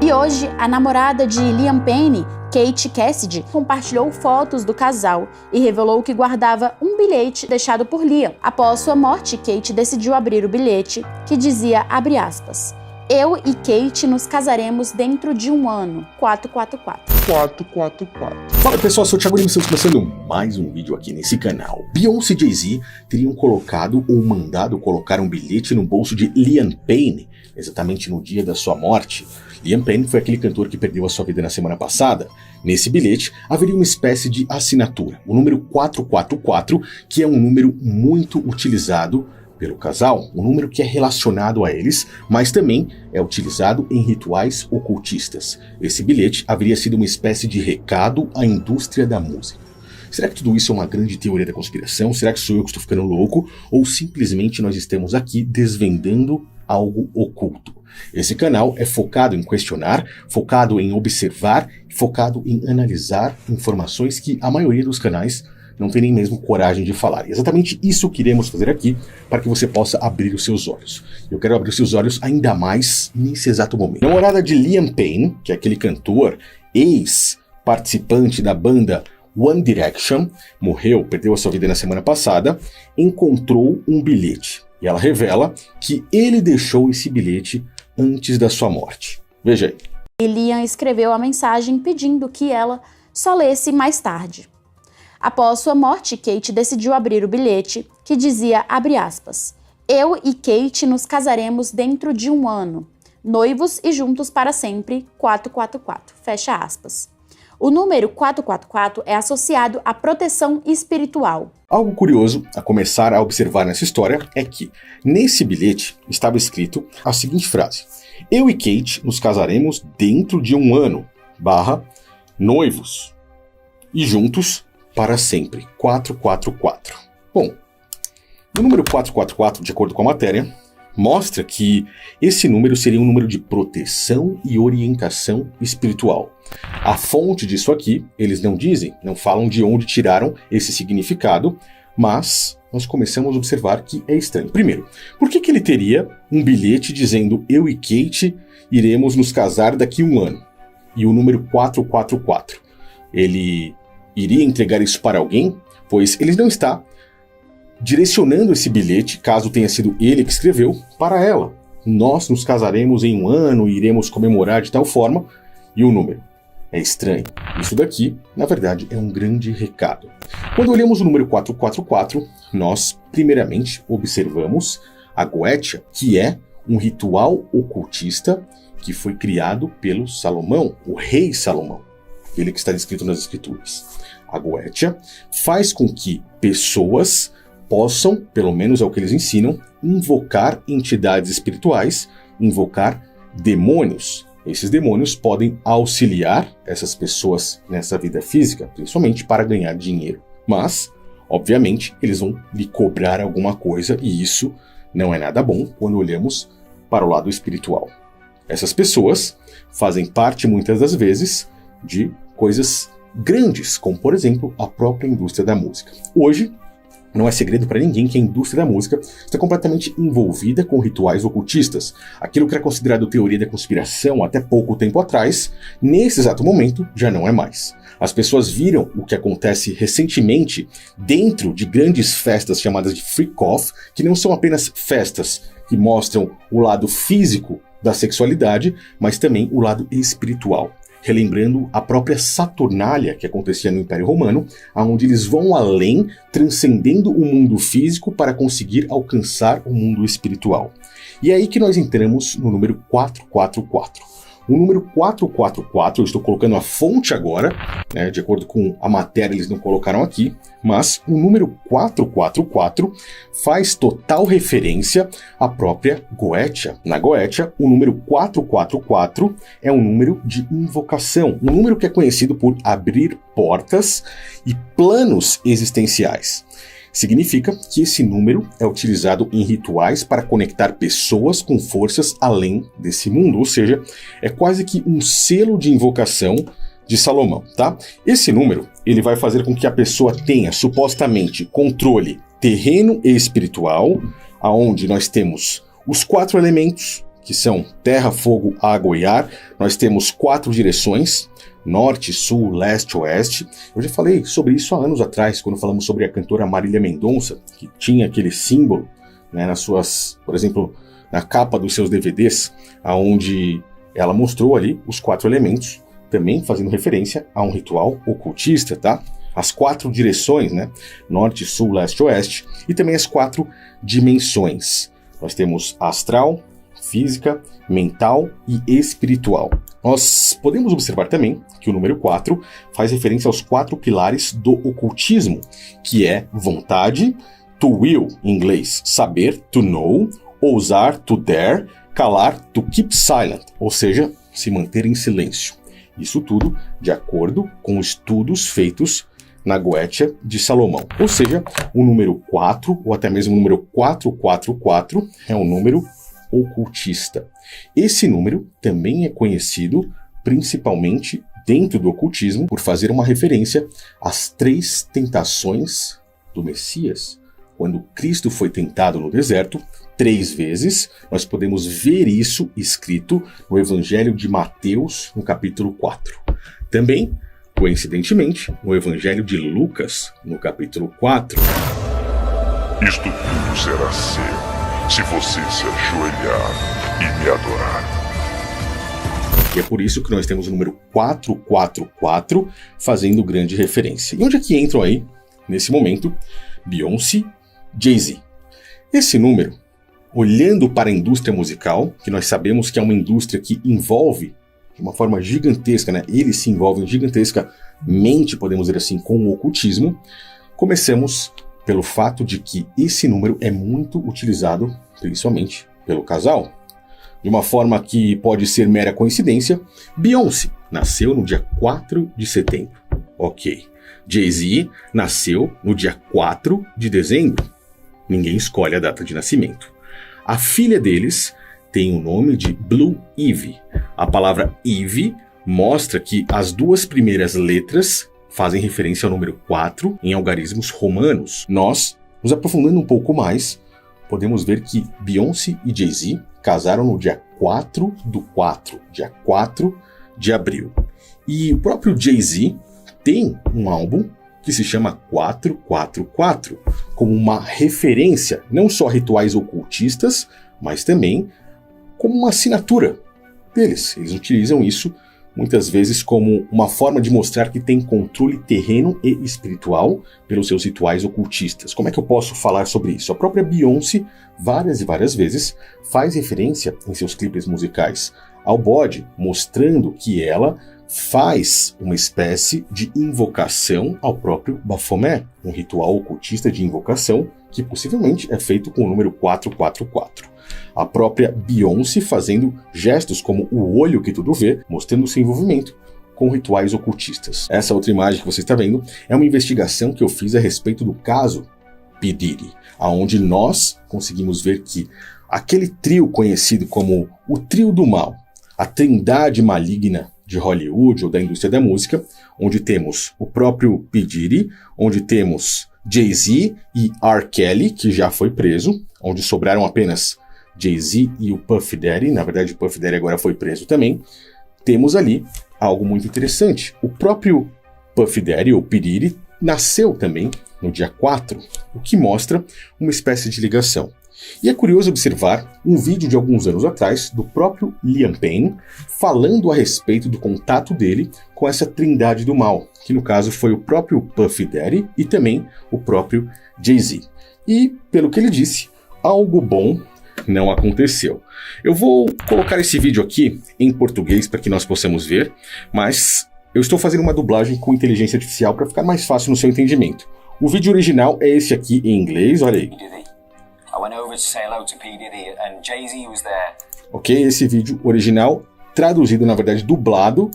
E hoje, a namorada de Liam Payne, Kate Cassidy, compartilhou fotos do casal e revelou que guardava um bilhete deixado por Liam. Após sua morte, Kate decidiu abrir o bilhete, que dizia, abre aspas, eu e Kate nos casaremos dentro de um ano, 444. 444. Fala pessoal, sou o Thiago Lima, estamos começando mais um vídeo aqui nesse canal. Beyoncé e Jay-Z teriam colocado ou mandado colocar um bilhete no bolso de Liam Payne, exatamente no dia da sua morte. Liam Payne foi aquele cantor que perdeu a sua vida na semana passada. Nesse bilhete haveria uma espécie de assinatura, o número 444, que é um número muito utilizado pelo casal, um número que é relacionado a eles, mas também é utilizado em rituais ocultistas. Esse bilhete haveria sido uma espécie de recado à indústria da música. Será que tudo isso é uma grande teoria da conspiração? Será que sou eu que estou ficando louco? Ou simplesmente nós estamos aqui desvendando algo oculto? Esse canal é focado em questionar, focado em observar, focado em analisar informações que a maioria dos canais não tem nem mesmo coragem de falar. E exatamente isso que iremos fazer aqui para que você possa abrir os seus olhos. Eu quero abrir os seus olhos ainda mais nesse exato momento. A namorada de Liam Payne, que é aquele cantor, ex-participante da banda One Direction, morreu, perdeu a sua vida na semana passada, encontrou um bilhete. E ela revela que ele deixou esse bilhete antes da sua morte. Veja aí. E Liam escreveu a mensagem pedindo que ela só lesse mais tarde. Após sua morte, Kate decidiu abrir o bilhete, que dizia, abre aspas, eu e Kate nos casaremos dentro de um ano, noivos e juntos para sempre, 444, fecha aspas. O número 444 é associado à proteção espiritual. Algo curioso a começar a observar nessa história é que, nesse bilhete, estava escrito a seguinte frase, eu e Kate nos casaremos dentro de um ano, noivos e juntos para sempre, 444. Bom, o número 444, de acordo com a matéria, mostra que esse número seria um número de proteção e orientação espiritual. A fonte disso aqui, eles não dizem, não falam de onde tiraram esse significado, mas nós começamos a observar que é estranho. Primeiro, por que ele teria um bilhete dizendo eu e Kate iremos nos casar daqui a um ano? E o número 444, ele iria entregar isso para alguém, pois ele não está direcionando esse bilhete, caso tenha sido ele que escreveu, para ela. Nós nos casaremos em um ano e iremos comemorar de tal forma, e o número. É estranho. Isso daqui, na verdade, é um grande recado. Quando olhamos o número 444, nós, primeiramente, observamos a Goetia, que é um ritual ocultista que foi criado pelo Salomão, o rei Salomão, ele que está descrito nas escrituras. A Goetia faz com que pessoas possam, pelo menos é o que eles ensinam, invocar entidades espirituais, invocar demônios. Esses demônios podem auxiliar essas pessoas nessa vida física, principalmente para ganhar dinheiro. Mas, obviamente, eles vão lhe cobrar alguma coisa e isso não é nada bom quando olhamos para o lado espiritual. Essas pessoas fazem parte, muitas das vezes, de coisas grandes, como por exemplo a própria indústria da música. Hoje, não é segredo para ninguém que a indústria da música está completamente envolvida com rituais ocultistas. Aquilo que era considerado teoria da conspiração até pouco tempo atrás, nesse exato momento, já não é mais. As pessoas viram o que acontece recentemente dentro de grandes festas chamadas de freak-off, que não são apenas festas que mostram o lado físico da sexualidade, mas também o lado espiritual. Relembrando a própria Saturnália que acontecia no Império Romano, onde eles vão além, transcendendo o mundo físico para conseguir alcançar o mundo espiritual. E é aí que nós entramos no número 444. O número 444, eu estou colocando a fonte agora, né, de acordo com a matéria eles não colocaram aqui, mas o número 444 faz total referência à própria Goetia. Na Goetia, o número 444 é um número de invocação, um número que é conhecido por abrir portas e planos existenciais. Significa que esse número é utilizado em rituais para conectar pessoas com forças além desse mundo, ou seja, é quase que um selo de invocação de Salomão, tá? Esse número, ele vai fazer com que a pessoa tenha supostamente controle terreno e espiritual, aonde nós temos os 4 elementos, que são terra, fogo, água e ar. Nós temos 4 direções, norte, sul, leste, oeste. Eu já falei sobre isso há anos atrás, quando falamos sobre a cantora Marília Mendonça, que tinha aquele símbolo, né, nas suas, por exemplo, na capa dos seus DVDs, onde ela mostrou ali os 4 elementos, também fazendo referência a um ritual ocultista, tá? As 4 direções, né? Norte, sul, leste, oeste, e também as 4 dimensões. Nós temos astral, física, mental e espiritual. Nós podemos observar também que o número 4 faz referência aos 4 pilares do ocultismo, que é vontade, to will, em inglês, saber, to know, ousar, to dare, calar, to keep silent, ou seja, se manter em silêncio. Isso tudo de acordo com estudos feitos na Goetia de Salomão. Ou seja, o número 4, ou até mesmo o número 444, é um número ocultista. Esse número também é conhecido, principalmente dentro do ocultismo, por fazer uma referência às 3 tentações do Messias. Quando Cristo foi tentado no deserto 3 vezes, nós podemos ver isso escrito no Evangelho de Mateus, no capítulo 4. Também, coincidentemente, no Evangelho de Lucas, no capítulo 4. Isto tudo será seu, se você se ajoelhar e me adorar. E é por isso que nós temos o número 444 fazendo grande referência. E onde é que entram aí, nesse momento, Beyoncé, Jay-Z? Esse número, olhando para a indústria musical, que nós sabemos que é uma indústria que envolve de uma forma gigantesca, né? Eles se envolvem gigantescamente, podemos dizer assim, com o ocultismo. Começamos pelo fato de que esse número é muito utilizado, principalmente pelo casal. De uma forma que pode ser mera coincidência, Beyoncé nasceu no dia 4 de setembro. Ok. Jay-Z nasceu no dia 4 de dezembro. Ninguém escolhe a data de nascimento. A filha deles tem o nome de Blue Ivy. A palavra Ivy mostra que as 2 primeiras letras fazem referência ao número 4 em algarismos romanos. Nós, nos aprofundando um pouco mais, podemos ver que Beyoncé e Jay-Z casaram no dia 4 do 4, dia 4 de abril. E o próprio Jay-Z tem um álbum que se chama 444, como uma referência não só a rituais ocultistas, mas também como uma assinatura deles. Eles utilizam isso muitas vezes como uma forma de mostrar que tem controle terreno e espiritual pelos seus rituais ocultistas. Como é que eu posso falar sobre isso? A própria Beyoncé, várias e várias vezes, faz referência em seus clipes musicais ao bode, mostrando que ela faz uma espécie de invocação ao próprio Baphomet, um ritual ocultista de invocação que possivelmente é feito com o número 444. A própria Beyoncé fazendo gestos como o olho que tudo vê, mostrando seu envolvimento com rituais ocultistas. Essa outra imagem que você está vendo é uma investigação que eu fiz a respeito do caso P. Diddy, onde nós conseguimos ver que aquele trio conhecido como o trio do mal, a trindade maligna de Hollywood ou da indústria da música, onde temos o próprio P. Diddy, onde temos Jay-Z e R. Kelly, que já foi preso, onde sobraram apenas Jay-Z e o Puff Daddy. Na verdade, o Puff Daddy agora foi preso também. Temos ali algo muito interessante. O próprio Puff Daddy, ou P. Diddy, nasceu também no dia 4, o que mostra uma espécie de ligação. E é curioso observar um vídeo de alguns anos atrás do próprio Liam Payne falando a respeito do contato dele com essa trindade do mal, que no caso foi o próprio Puff Daddy e também o próprio Jay-Z. E, pelo que ele disse, algo bom não aconteceu. Eu vou colocar esse vídeo aqui em português para que nós possamos ver, mas eu estou fazendo uma dublagem com inteligência artificial para ficar mais fácil no seu entendimento. O vídeo original é esse aqui em inglês, olha aí. Ok, esse vídeo original, traduzido, na verdade, dublado,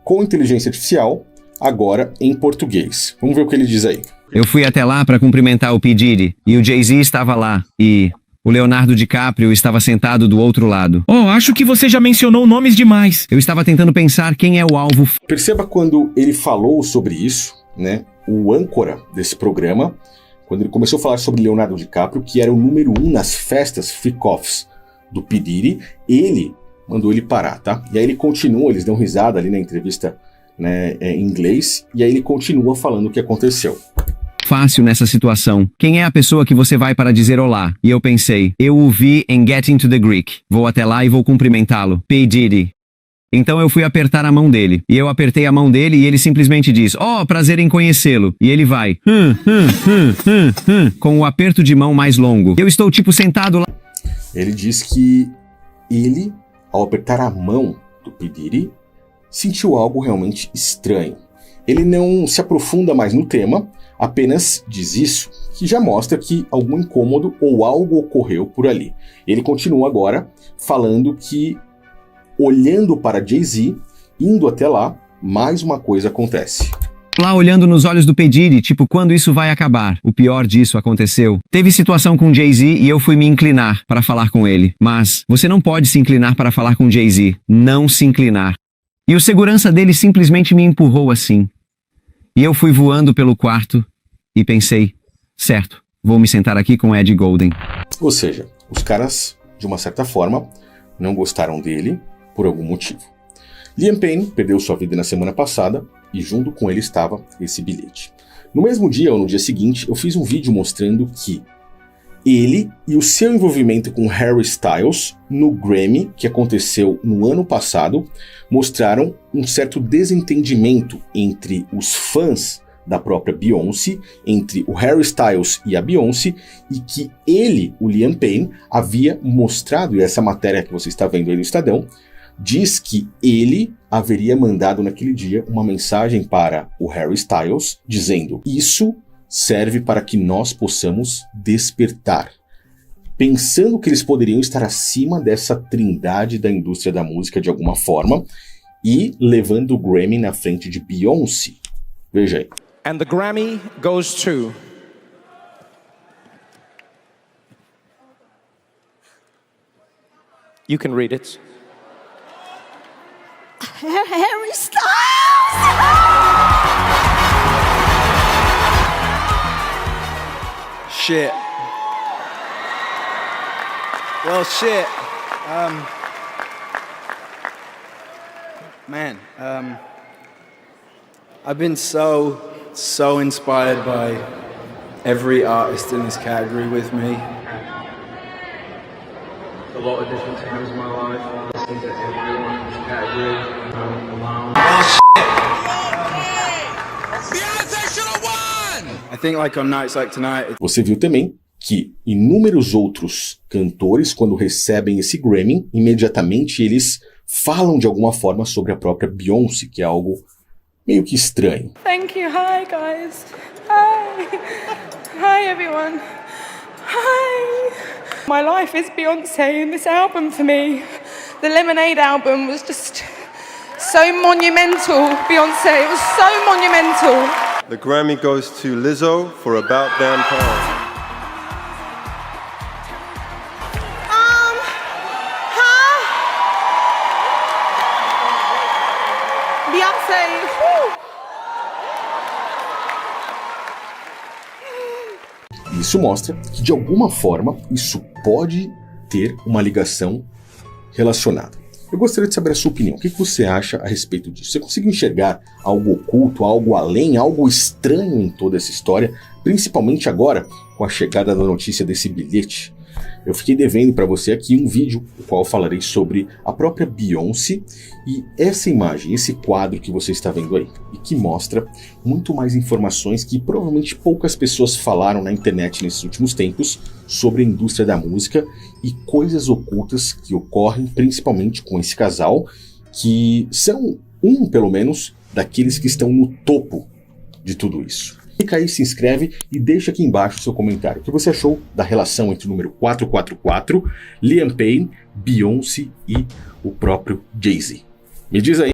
com inteligência artificial, agora em português. Vamos ver o que ele diz aí. Eu fui até lá para cumprimentar o P. Diddy, e o Jay-Z estava lá, e o Leonardo DiCaprio estava sentado do outro lado. Oh, acho que você já mencionou nomes demais. Eu estava tentando pensar quem é o alvo. Perceba quando ele falou sobre isso, né? O âncora desse programa, quando ele começou a falar sobre Leonardo DiCaprio, que era o número 1 nas festas freak-offs do P. Diddy, ele mandou ele parar, tá? E aí ele continua, eles dão risada ali na entrevista, né, em inglês, e aí ele continua falando o que aconteceu. Fácil nessa situação. Quem é a pessoa que você vai para dizer olá? E eu pensei, eu o vi em Getting to the Greek. Vou até lá e vou cumprimentá-lo. P. Diddy. Então eu fui apertar a mão dele. E eu apertei a mão dele e ele simplesmente diz, prazer em conhecê-lo. E ele vai, com o aperto de mão mais longo. Eu estou tipo sentado lá. Ele diz que ele, ao apertar a mão do P. Diddy, sentiu algo realmente estranho. Ele não se aprofunda mais no tema, apenas diz isso, que já mostra que algum incômodo ou algo ocorreu por ali. Ele continua agora falando que, olhando para Jay-Z, indo até lá, mais uma coisa acontece. Lá olhando nos olhos do P. Diddy, tipo, quando isso vai acabar? O pior disso aconteceu. Teve situação com Jay-Z e eu fui me inclinar para falar com ele. Mas você não pode se inclinar para falar com Jay-Z. Não se inclinar. E o segurança dele simplesmente me empurrou assim. E eu fui voando pelo quarto e pensei, certo, vou me sentar aqui com Ed Golden. Ou seja, os caras, de uma certa forma, não gostaram dele por algum motivo. Liam Payne perdeu sua vida na semana passada e junto com ele estava esse bilhete. No mesmo dia ou no dia seguinte, eu fiz um vídeo mostrando que ele e o seu envolvimento com Harry Styles no Grammy, que aconteceu no ano passado, mostraram um certo desentendimento entre os fãs da própria Beyoncé, entre o Harry Styles e a Beyoncé, e que ele, o Liam Payne, havia mostrado, e essa matéria que você está vendo aí no Estadão, diz que ele haveria mandado naquele dia uma mensagem para o Harry Styles, dizendo: isso serve para que nós possamos despertar. Pensando que eles poderiam estar acima dessa trindade da indústria da música de alguma forma e levando o Grammy na frente de Beyoncé. Veja aí. And the Grammy goes to... You can read it. Harry Styles! Shit. Well, shit. I've been so inspired by every artist in this category with me. A lot of different times in my life, listening to everyone in this category. Alone. I think like on nights like tonight. Você viu também que inúmeros outros cantores, quando recebem esse Grammy, imediatamente eles falam de alguma forma sobre a própria Beyoncé, que é algo meio que estranho. Thank you. Hi guys. Hi. Hi everyone. Hi. My life is Beyoncé, and this album for me, the Lemonade album, was just so monumental. Beyoncé, it was so monumental. The Grammy goes to Lizzo for About Damn Time. Beyoncé. Isso mostra que, de alguma forma, isso pode ter uma ligação relacionada. Eu gostaria de saber a sua opinião. O que você acha a respeito disso? Você conseguiu enxergar algo oculto, algo além, algo estranho em toda essa história? Principalmente agora, com a chegada da notícia desse bilhete. Eu fiquei devendo para você aqui um vídeo, no qual eu falarei sobre a própria Beyoncé e essa imagem, esse quadro que você está vendo aí, e que mostra muito mais informações que provavelmente poucas pessoas falaram na internet nesses últimos tempos sobre a indústria da música e coisas ocultas que ocorrem principalmente com esse casal, que são, pelo menos, daqueles que estão no topo de tudo isso. Clica aí, se inscreve e deixa aqui embaixo o seu comentário. O que você achou da relação entre o número 444, Liam Payne, Beyoncé e o próprio Jay-Z? Me diz aí.